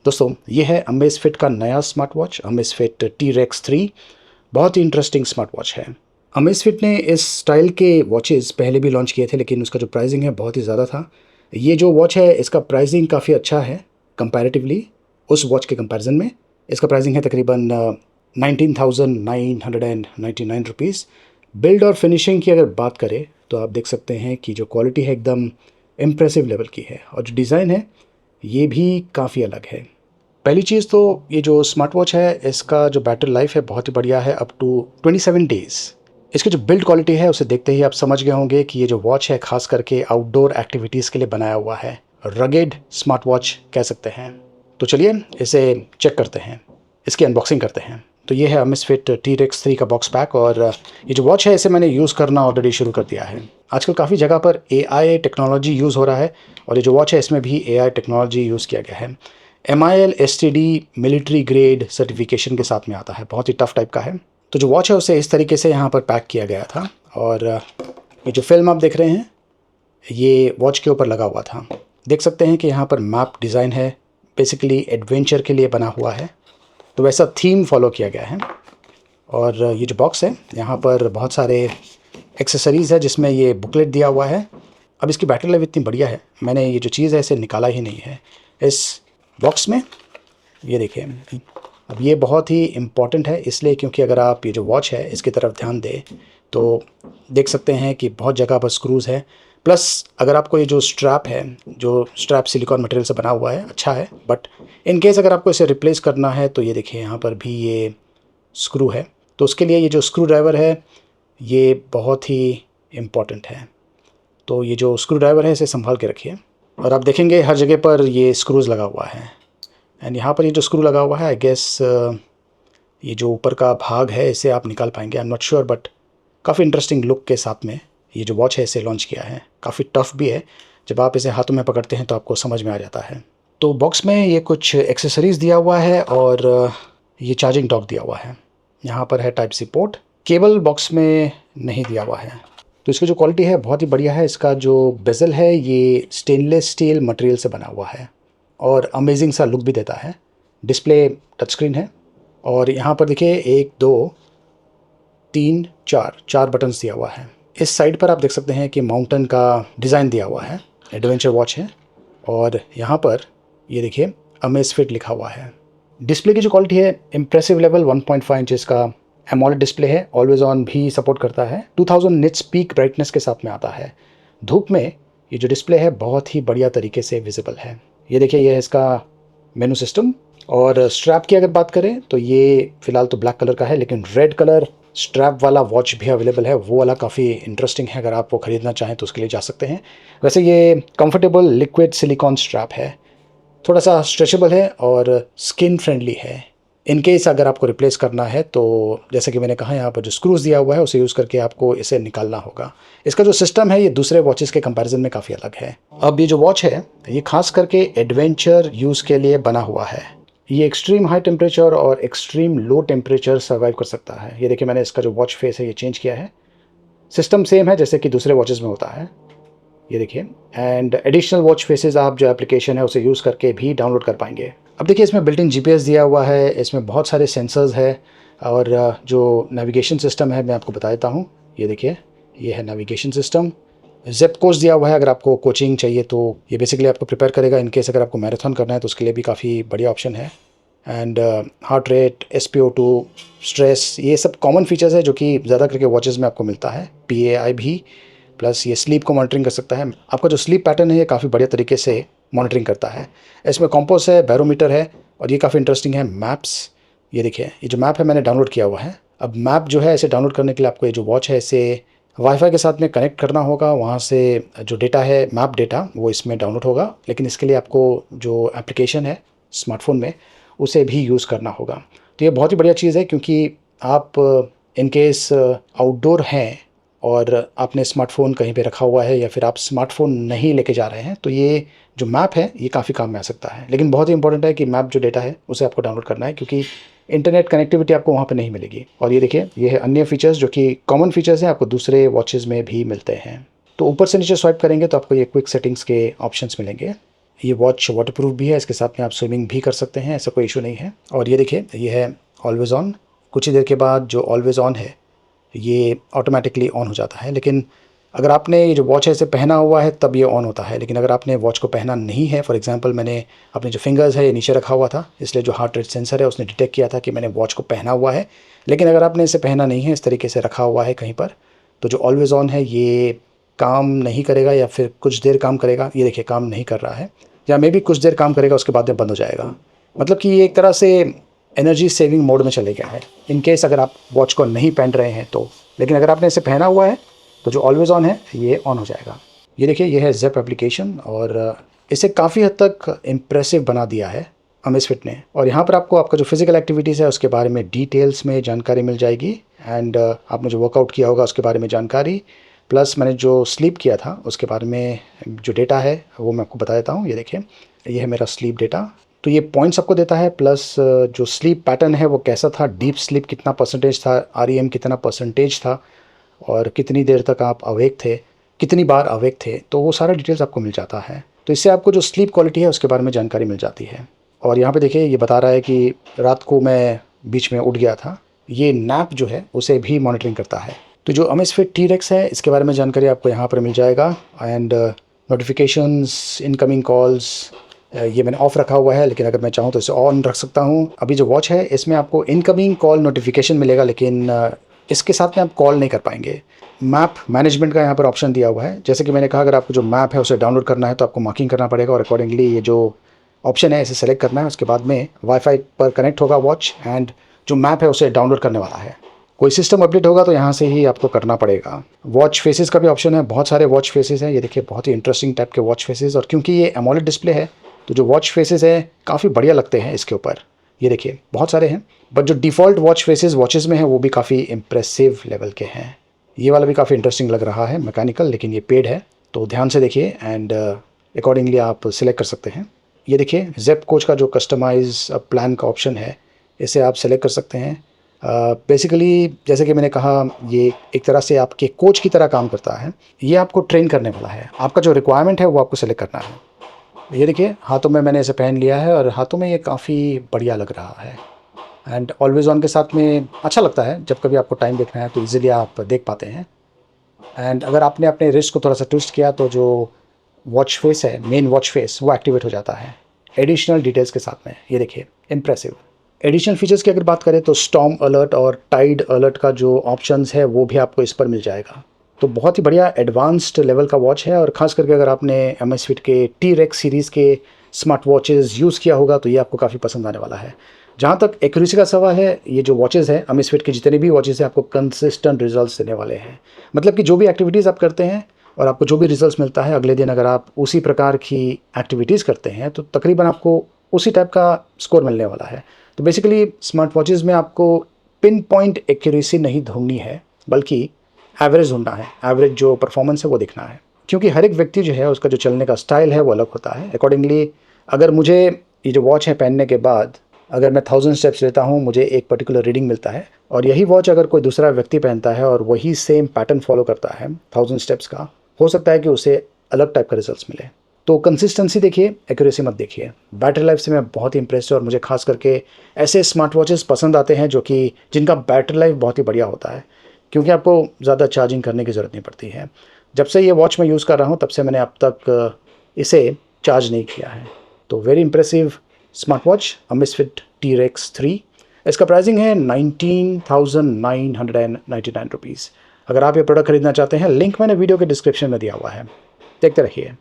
दोस्तों ये है अमेज़फिट का नया स्मार्ट वॉच अमेज़फिट T-Rex 3। बहुत ही इंटरेस्टिंग स्मार्ट वॉच है। अमेज़फिट ने इस स्टाइल के वॉचेस पहले भी लॉन्च किए थे, लेकिन उसका जो प्राइसिंग है बहुत ही ज़्यादा था। ये जो वॉच है इसका प्राइसिंग काफ़ी अच्छा है कंपैरेटिवली उस वॉच के कंपैरिजन में। इसका प्राइसिंग है तकरीबन 19,999 रुपीज़। बिल्ड और फिनिशिंग की अगर बात करें तो आप देख सकते हैं कि जो क्वालिटी है एकदम इम्प्रेसिव लेवल की है, और जो डिज़ाइन है ये भी काफ़ी अलग है। पहली चीज़ तो ये जो स्मार्ट वॉच है इसका जो बैटरी लाइफ है बहुत ही बढ़िया है, अप टू 27 डेज़। इसकी जो बिल्ड क्वालिटी है उसे देखते ही आप समझ गए होंगे कि ये जो वॉच है खास करके आउटडोर एक्टिविटीज़ के लिए बनाया हुआ है। रगेड स्मार्ट वॉच कह सकते हैं। तो चलिए इसे चेक करते हैं, इसकी अनबॉक्सिंग करते हैं। तो ये है अमेज़फिट T-Rex 3 का बॉक्स पैक, और ये जो वॉच है इसे मैंने यूज़ करना ऑलरेडी शुरू कर दिया है। आजकल काफ़ी जगह पर AI टेक्नोलॉजी यूज़ हो रहा है, और ये जो वॉच है इसमें भी AI टेक्नोलॉजी यूज़ किया गया है। MIL STD military grade certification के साथ में आता है, बहुत ही टफ टाइप का है। तो जो वॉच है उसे इस तरीके से यहाँ पर पैक किया गया था, और ये जो फिल्म आप देख रहे हैं ये वॉच के ऊपर लगा हुआ था। देख सकते हैं कि यहाँ पर मैप डिज़ाइन है, बेसिकली एडवेंचर के लिए बना हुआ है, तो वैसा थीम फॉलो किया गया है। और ये जो बॉक्स है यहाँ पर बहुत सारे एक्सेसरीज़ है जिसमें ये बुकलेट दिया हुआ है। अब इसकी बैटरी लाइफ इतनी बढ़िया है, मैंने ये जो चीज़ है इसे निकाला ही नहीं है इस बॉक्स में। ये देखिए, अब ये बहुत ही इम्पॉर्टेंट है इसलिए क्योंकि अगर आप ये जो वॉच है इसकी तरफ ध्यान दें तो देख सकते हैं कि बहुत जगह पर स्क्रूज़ है। प्लस अगर आपको ये जो स्ट्रैप है, जो स्ट्रैप सिलिकॉन मटेरियल से बना हुआ है, अच्छा है, बट इन केस अगर आपको इसे रिप्लेस करना है तो ये देखिए यहाँ पर भी ये स्क्रू है। तो उसके लिए ये जो स्क्रू ड्राइवर है ये बहुत ही इम्पॉर्टेंट है। तो ये जो स्क्रू ड्राइवर है इसे संभाल के रखिए, और आप देखेंगे हर जगह पर ये स्क्रूज़ लगा हुआ है। एंड यहाँ पर ये जो स्क्रू लगा हुआ है आई गेस ये जो ऊपर का भाग है इसे आप निकाल पाएंगे, I am not sure, but काफ़ी इंटरेस्टिंग लुक के साथ में ये जो वॉच है इसे लॉन्च किया है। काफ़ी टफ भी है, जब आप इसे हाथों में पकड़ते हैं तो आपको समझ में आ जाता है। तो बॉक्स में ये कुछ एक्सेसरीज़ दिया हुआ है, और ये चार्जिंग डॉक दिया हुआ है। यहाँ पर है type C port. Cable box में नहीं दिया हुआ है। तो इसकी जो क्वालिटी है बहुत ही बढ़िया है। इसका जो बेजल है ये स्टेनलेस स्टील मटेरियल से बना हुआ है, और अमेजिंग सा लुक भी देता है। डिस्प्ले टच स्क्रीन है, और यहाँ पर देखिए 1 2 3 4 बटन्स दिया हुआ है। इस साइड पर आप देख सकते हैं कि माउंटेन का डिज़ाइन दिया हुआ है, एडवेंचर वॉच है, और यहाँ पर ये देखिए अमेज़फिट लिखा हुआ है। डिस्प्ले की जो क्वालिटी है इम्प्रेसिव लेवल 1.5 इंचेस का एमोलेड डिस्प्ले है, ऑलवेज ऑन भी सपोर्ट करता है, 2000 निट्स पीक ब्राइटनेस के साथ में आता है। धूप में ये जो डिस्प्ले है बहुत ही बढ़िया तरीके से विजिबल है। ये देखिए ये है इसका मेनू सिस्टम। और स्ट्रैप की अगर बात करें तो ये फ़िलहाल तो ब्लैक कलर का है, लेकिन रेड कलर स्ट्रैप वाला वॉच भी अवेलेबल है, वो वाला काफ़ी इंटरेस्टिंग है। अगर आप वो ख़रीदना चाहें तो उसके लिए जा सकते हैं। वैसे ये कंफर्टेबल लिक्विड सिलिकॉन स्ट्रैप है, थोड़ा सा स्ट्रेचेबल है और स्किन फ्रेंडली है। इन केस अगर आपको रिप्लेस करना है तो जैसे कि मैंने कहा यहाँ पर जो स्क्रूज़ दिया हुआ है उसे यूज़ करके आपको इसे निकालना होगा। इसका जो सिस्टम है ये दूसरे वॉचेस के कंपैरिजन में काफ़ी अलग है। अब ये जो वॉच है ये खास करके एडवेंचर यूज़ के लिए बना हुआ है। ये एक्सट्रीम हाई टेम्परेचर और एक्सट्रीम लो टेम्परेचर सर्वाइव कर सकता है। ये देखिए मैंने इसका जो वॉच फेस है ये चेंज किया है। सिस्टम सेम है जैसे कि दूसरे वॉचेस में होता है, ये देखिए। एंड एडिशनल वॉच फेसेस आप जो एप्लीकेशन है उसे यूज़ करके भी डाउनलोड कर पाएंगे। अब देखिए इसमें बिल्ट इन GPS दिया हुआ है, इसमें बहुत सारे सेंसर्स है, और जो नेविगेशन सिस्टम है मैं आपको बता देता हूँ। ये देखिए ये है नेविगेशन सिस्टम। ज़ेप कोच दिया हुआ है, अगर आपको कोचिंग चाहिए तो ये बेसिकली आपको प्रिपेयर करेगा इन केस अगर आपको मैराथन करना है तो उसके लिए भी काफ़ी बढ़िया ऑप्शन है। And heart rate, SpO2, stress, ये सब कॉमन फीचर्स है जो कि ज़्यादा करके वॉचेस में आपको मिलता है। PAI भी, प्लस ये स्लीप को मॉनिटरिंग कर सकता है। आपका जो स्लीप पैटर्न है ये काफ़ी बढ़िया तरीके से मॉनिटरिंग करता है। इसमें कॉम्पोस है, बैरोमीटर है, और ये काफ़ी इंटरेस्टिंग है मैप्स। ये देखिए ये जो मैप है मैंने डाउनलोड किया हुआ है। अब मैप जो है इसे डाउनलोड करने के लिए आपको ये जो वॉच है इसे वाईफाई के साथ में कनेक्ट करना होगा, वहाँ से जो डेटा है मैप डेटा वो इसमें डाउनलोड होगा, लेकिन इसके लिए आपको जो एप्लीकेशन है स्मार्टफोन में उसे भी यूज़ करना होगा। तो ये बहुत ही बढ़िया चीज़ है क्योंकि आप इन केस आउटडोर हैं और आपने स्मार्टफ़ोन कहीं पे रखा हुआ है या फिर आप स्मार्टफ़ोन नहीं लेके जा रहे हैं तो ये जो मैप है ये काफ़ी काम में आ सकता है। लेकिन बहुत ही इंपॉर्टेंट है कि मैप जो डेटा है उसे आपको डाउनलोड करना है क्योंकि इंटरनेट कनेक्टिविटी आपको वहाँ पे नहीं मिलेगी। और ये देखिए ये है अन्य फीचर्स जो कि कॉमन फीचर्स हैं, आपको दूसरे वॉचेज़ में भी मिलते हैं। तो ऊपर से नीचे स्वाइप करेंगे तो आपको ये क्विक सेटिंग्स के ऑप्शंस मिलेंगे। ये वॉच वाटरप्रूफ भी है, इसके साथ में आप स्विमिंग भी कर सकते हैं, ऐसा कोई इशू नहीं है। और ये देखिए, ये है ऑलवेज़ ऑन। कुछ ही देर के बाद जो ऑलवेज़ ऑन है ये ऑटोमेटिकली ऑन हो जाता है, लेकिन अगर आपने ये जो वॉच है इसे पहना हुआ है तब ये ऑन होता है। लेकिन अगर आपने वॉच को पहना नहीं है, फॉर एग्जांपल मैंने अपने जो फिंगर्स है ये नीचे रखा हुआ था, इसलिए जो हार्ट रेट सेंसर है उसने डिटेक्ट किया था कि मैंने वॉच को पहना हुआ है। लेकिन अगर आपने इसे पहना नहीं है, इस तरीके से रखा हुआ है कहीं पर, तो जो ऑलवेज़ ऑन है ये काम नहीं करेगा या फिर कुछ देर काम करेगा। ये देखिए काम नहीं कर रहा है, या मे भी कुछ देर काम करेगा उसके बाद में बंद हो जाएगा। मतलब कि ये एक तरह से एनर्जी सेविंग मोड में चले गया है, इन केस अगर आप वॉच को नहीं पहन रहे हैं तो। लेकिन अगर आपने इसे पहना हुआ है तो जो ऑलवेज़ ऑन है ये ऑन हो जाएगा। ये देखिए, ये है ज़ेप एप्लीकेशन और इसे काफ़ी हद तक इम्प्रेसिव बना दिया है अमेज़फिट ने। और यहाँ पर आपको आपका जो फिज़िकल एक्टिविटीज़ है उसके बारे में डिटेल्स में जानकारी मिल जाएगी, एंड आपने जो वर्कआउट किया होगा उसके बारे में जानकारी, प्लस मैंने जो स्लीप किया था उसके बारे में जो डेटा है वो मैं आपको बता देता हूँ। ये देखिए, ये है मेरा स्लीप डेटा। तो ये पॉइंट्स आपको देता है, प्लस जो स्लीप पैटर्न है वो कैसा था, डीप स्लीप कितना परसेंटेज था, REM कितना परसेंटेज था, और कितनी देर तक आप अवेक थे, कितनी बार अवेक थे, तो वो सारा डिटेल्स आपको मिल जाता है। तो इससे आपको जो स्लीप क्वालिटी है उसके बारे में जानकारी मिल जाती है। और यहाँ पे देखिए, ये बता रहा है कि रात को मैं बीच में उठ गया था, ये नैप जो है उसे भी मॉनिटरिंग करता है। तो जो अमेज़फिट T-Rex है इसके बारे में जानकारी आपको यहाँ पर मिल जाएगा, एंड नोटिफिकेशंस, इनकमिंग कॉल्स, ये मैंने ऑफ़ रखा हुआ है, लेकिन अगर मैं चाहूँ तो इसे ऑन रख सकता हूँ। अभी जो वॉच है इसमें आपको इनकमिंग कॉल नोटिफिकेशन मिलेगा, लेकिन इसके साथ में आप कॉल नहीं कर पाएंगे। मैप मैनेजमेंट का यहाँ पर ऑप्शन दिया हुआ है। जैसे कि मैंने कहा, अगर आपको जो मैप है उसे डाउनलोड करना है तो आपको मार्किंग करना पड़ेगा, और अकॉर्डिंगली ये जो ऑप्शन है इसे सेलेक्ट करना है। उसके बाद में वाईफाई पर कनेक्ट होगा वॉच, एंड जो मैप है उसे डाउनलोड करने वाला है। कोई सिस्टम अपडेट होगा तो यहाँ से ही आपको करना पड़ेगा। वॉच फेसेस का भी ऑप्शन है, बहुत सारे वॉच फेसेस हैं। ये देखिए, बहुत ही इंटरेस्टिंग टाइप के वॉच फेसेस, और क्योंकि ये एमोलेड डिस्प्ले है तो जो वॉच फेसेस है काफ़ी बढ़िया लगते हैं इसके ऊपर। ये देखिए, बहुत सारे हैं, बट जो डिफ़ॉल्ट वॉच फेसेस वॉचेस में है वो भी काफ़ी इम्प्रेसिव लेवल के हैं। ये वाला भी काफ़ी इंटरेस्टिंग लग रहा है, मैकेनिकल, लेकिन ये पेड है, तो ध्यान से देखिए, एंड अकॉर्डिंगली आप सिलेक्ट कर सकते हैं। ये देखिए, ज़ेप कोच का जो कस्टमाइज प्लान का ऑप्शन है इसे आप सेलेक्ट कर सकते हैं। बेसिकली जैसे कि मैंने कहा, ये एक तरह से आपके कोच की तरह काम करता है। ये आपको ट्रेन करने वाला है, आपका जो रिक्वायरमेंट है वो आपको सेलेक्ट करना है। ये देखिए, हाथों में मैंने इसे पहन लिया है और हाथों में ये काफ़ी बढ़िया लग रहा है, एंड ऑलवेज़ ऑन के साथ में अच्छा लगता है। जब कभी आपको टाइम देखना है तो इजीली आप देख पाते हैं। एंड अगर आपने अपने रिस्ट को थोड़ा सा ट्विस्ट किया तो जो वॉच फेस है, मेन वॉच फेस, वो एक्टिवेट हो जाता है एडिशनल डिटेल्स के साथ में। ये देखिए, इम्प्रेसिव। एडिशनल फीचर्स की अगर बात करें तो स्टॉर्म अलर्ट और टाइड अलर्ट का जो ऑप्शंस है वो भी आपको इस पर मिल जाएगा। तो बहुत ही बढ़िया एडवांस्ड लेवल का वॉच है, और ख़ास करके अगर आपने अमेज़फिट के T-Rex सीरीज़ के स्मार्ट वॉचेस यूज़ किया होगा तो ये आपको काफ़ी पसंद आने वाला है। जहाँ तक एक्यूरेसी का सवाल है, ये जो वॉचेस हैं, अमेज़फिट के जितने भी वॉचेस हैं आपको कंसिस्टेंट रिजल्ट्स देने वाले हैं। मतलब कि जो भी एक्टिविटीज़ आप करते हैं और आपको जो भी रिजल्ट्स मिलता है, अगले दिन अगर आप उसी प्रकार की एक्टिविटीज़ करते हैं तो तकरीबन आपको उसी टाइप का स्कोर मिलने वाला है। तो बेसिकली स्मार्ट वॉचेज़ में आपको पिन पॉइंट एक्यूरेसी नहीं ढूंढनी है, बल्कि एवरेज ढूंढना है। एवरेज जो परफॉर्मेंस है वो देखना है, क्योंकि हर एक व्यक्ति जो है उसका जो चलने का स्टाइल है वो अलग होता है। अकॉर्डिंगली अगर मुझे ये जो वॉच है पहनने के बाद अगर मैं 1000 स्टेप्स लेता हूँ, मुझे एक पर्टिकुलर रीडिंग मिलता है, और यही वॉच अगर कोई दूसरा व्यक्ति पहनता है और वही सेम पैटर्न फॉलो करता है 1000 स्टेप्स का, हो सकता है कि उसे अलग टाइप का रिजल्ट्स मिले। तो कंसिस्टेंसी देखिए, एक्यूरेसी मत देखिए। बैटरी लाइफ से मैं बहुत ही इंप्रेस हूँ, और मुझे खास करके ऐसे स्मार्ट वॉचेस पसंद आते हैं जो कि जिनका बैटरी लाइफ बहुत ही बढ़िया होता है, क्योंकि आपको ज़्यादा चार्जिंग करने की ज़रूरत नहीं पड़ती है। जब से ये वॉच मैं यूज़ कर रहा हूँ तब से मैंने अब तक इसे चार्ज नहीं किया है। तो very impressive smart watch Amazfit T-Rex 3। इसका प्राइसिंग है 19,999 रुपीज़। अगर आप ये प्रोडक्ट खरीदना चाहते हैं, लिंक मैंने वीडियो के डिस्क्रिप्शन में दिया हुआ है, देखते रहिए।